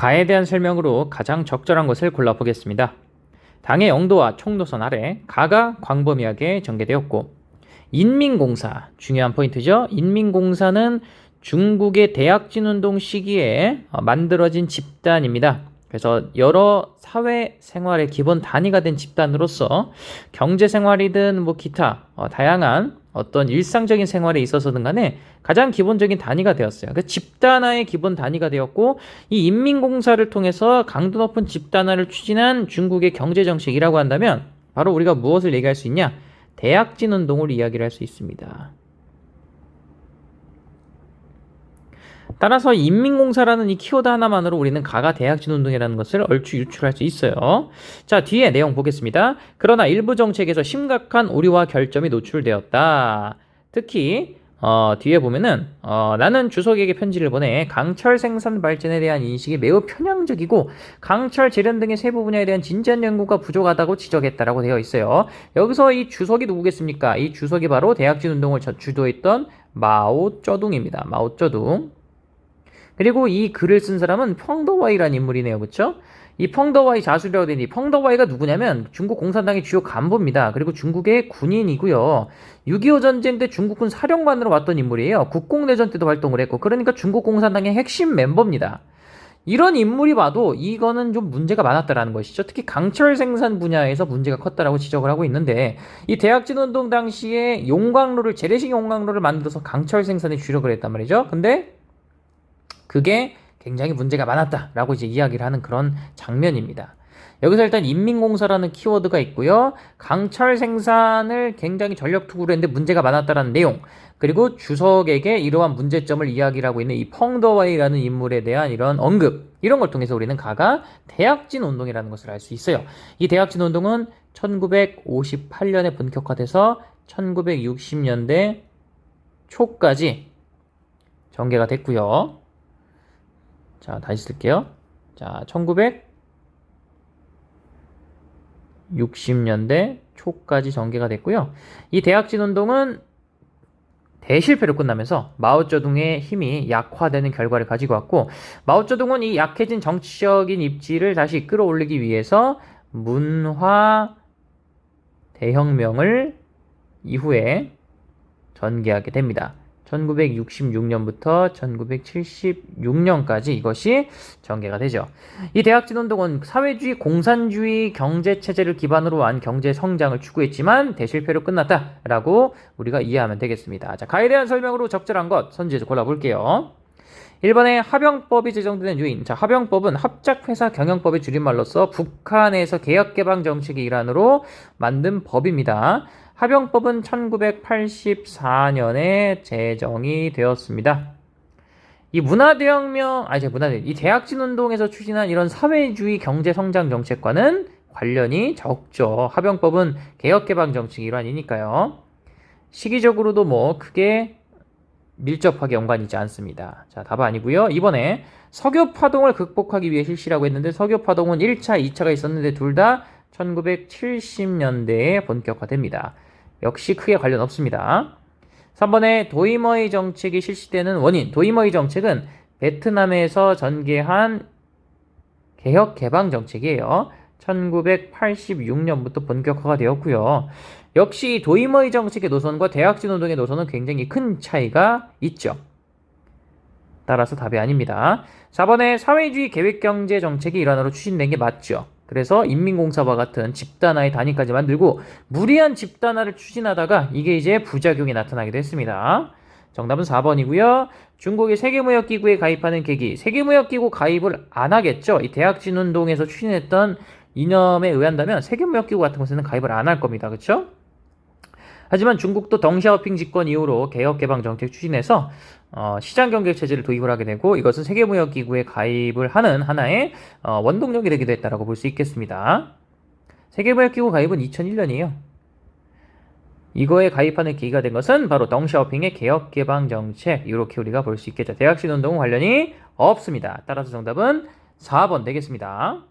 가에 대한 설명으로 가장 적절한 것을 골라보겠습니다. 당의 영도와 총노선 아래 가가 광범위하게 전개되었고, 인민공사, 중요한 포인트죠. 인민공사는 중국의 대약진운동 시기에 만들어진 집단입니다. 그래서 여러 사회 생활의 기본 단위가 된 집단으로서 경제생활이든 기타 다양한 어떤 일상적인 생활에 있어서든 간에 가장 기본적인 단위가 되었어요. 그 집단화의 기본 단위가 되었고, 이 인민공사를 통해서 강도 높은 집단화를 추진한 중국의 경제정책이라고 한다면 바로 우리가 무엇을 얘기할 수 있냐? 대약진운동을 이야기를 할 수 있습니다. 따라서 인민공사라는 이 키워드 하나만으로 우리는 가가 대약진운동이라는 것을 얼추 유출할 수 있어요. 자, 뒤에 내용 보겠습니다. 그러나 일부 정책에서 심각한 오류와 결점이 노출되었다. 특히 뒤에 보면은 나는 주석에게 편지를 보내 강철 생산 발전에 대한 인식이 매우 편향적이고 강철 재련 등의 세부 분야에 대한 진지한 연구가 부족하다고 지적했다라고 되어 있어요. 여기서 이 주석이 누구겠습니까? 이 주석이 바로 대약진운동을 주도했던 마오쩌둥입니다. 마오쩌둥. 그리고 이 글을 쓴 사람은 펑더와이라는 인물이네요. 그렇죠? 이 펑더와이 자술이라고 되니, 펑더와이가 누구냐면 중국 공산당의 주요 간부입니다. 그리고 중국의 군인이고요. 6.25 전쟁 때 중국군 사령관으로 왔던 인물이에요. 국공내전 때도 활동을 했고, 그러니까 중국 공산당의 핵심 멤버입니다. 이런 인물이 봐도 이거는 좀 문제가 많았다라는 것이죠. 특히 강철 생산 분야에서 문제가 컸다라고 지적을 하고 있는데, 이 대약진운동 당시에 용광로를, 재래식 용광로를 만들어서 강철 생산에 주력을 했단 말이죠. 근데 그게 굉장히 문제가 많았다라고 이제 이야기를 하는 그런 장면입니다. 여기서 일단 인민공사라는 키워드가 있고요. 강철 생산을 굉장히 전력 투구를 했는데 문제가 많았다라는 내용, 그리고 주석에게 이러한 문제점을 이야기를 하고 있는 이 펑더와이라는 인물에 대한 이런 언급, 이런 걸 통해서 우리는 가가 대약진 운동이라는 것을 알 수 있어요. 이 대약진 운동은 1958년에 본격화돼서 1960년대 초까지 전개가 됐고요. 자, 다시 쓸게요. 자, 1960년대 초까지 전개가 됐고요. 이 대약진 운동은 대실패로 끝나면서 마오쩌둥의 힘이 약화되는 결과를 가지고 왔고, 마오쩌둥은 이 약해진 정치적인 입지를 다시 끌어올리기 위해서 문화 대혁명을 이후에 전개하게 됩니다. 1966년부터 1976년까지 이것이 전개가 되죠. 이 대약진운동은 사회주의, 공산주의 경제체제를 기반으로 한 경제 성장을 추구했지만 대실패로 끝났다라고 우리가 이해하면 되겠습니다. 자, 가에 대한 설명으로 적절한 것 선지에서 골라볼게요. 1번에 합병법이 제정되는 요인. 자, 합병법은 합작회사 경영법의 줄임말로서 북한에서 개혁개방 정책의 일환으로 만든 법입니다. 합병법은 1984년에 제정이 되었습니다. 이 이 대약진 운동에서 추진한 이런 사회주의 경제 성장 정책과는 관련이 적죠. 합병법은 개혁개방 정책의 일환이니까요. 시기적으로도 크게 밀접하게 연관이 있지 않습니다. 자, 답은 아니고요. 이번에 석유파동을 극복하기 위해 실시라고 했는데, 석유파동은 1차, 2차가 있었는데 둘 다 1970년대에 본격화됩니다. 역시 크게 관련 없습니다. 3번에 도이머이 정책이 실시되는 원인. 도이머이 정책은 베트남에서 전개한 개혁 개방 정책이에요. 1986년부터 본격화가 되었고요. 역시 도이머이 정책의 노선과 대약진 운동의 노선은 굉장히 큰 차이가 있죠. 따라서 답이 아닙니다. 4번에 사회주의 계획경제 정책이 일환으로 추진된 게 맞죠. 그래서 인민공사와 같은 집단화의 단위까지 만들고 무리한 집단화를 추진하다가 이게 이제 부작용이 나타나기도 했습니다. 정답은 4번이고요. 중국이 세계무역기구에 가입하는 계기. 세계무역기구 가입을 안 하겠죠. 이 대약진운동에서 추진했던 이념에 의한다면 세계무역기구 같은 곳에는 가입을 안 할 겁니다. 그렇죠? 하지만 중국도 덩샤오핑 집권 이후로 개혁개방 정책 추진해서 시장경제체제를 도입을 하게 되고, 이것은 세계무역기구에 가입을 하는 하나의 원동력이 되기도 했다고 볼 수 있겠습니다. 세계무역기구 가입은 2001년이에요. 이거에 가입하는 계기가 된 것은 바로 덩샤오핑의 개혁개방 정책, 이렇게 우리가 볼 수 있겠죠. 대약진 운동은 관련이 없습니다. 따라서 정답은 4번 되겠습니다.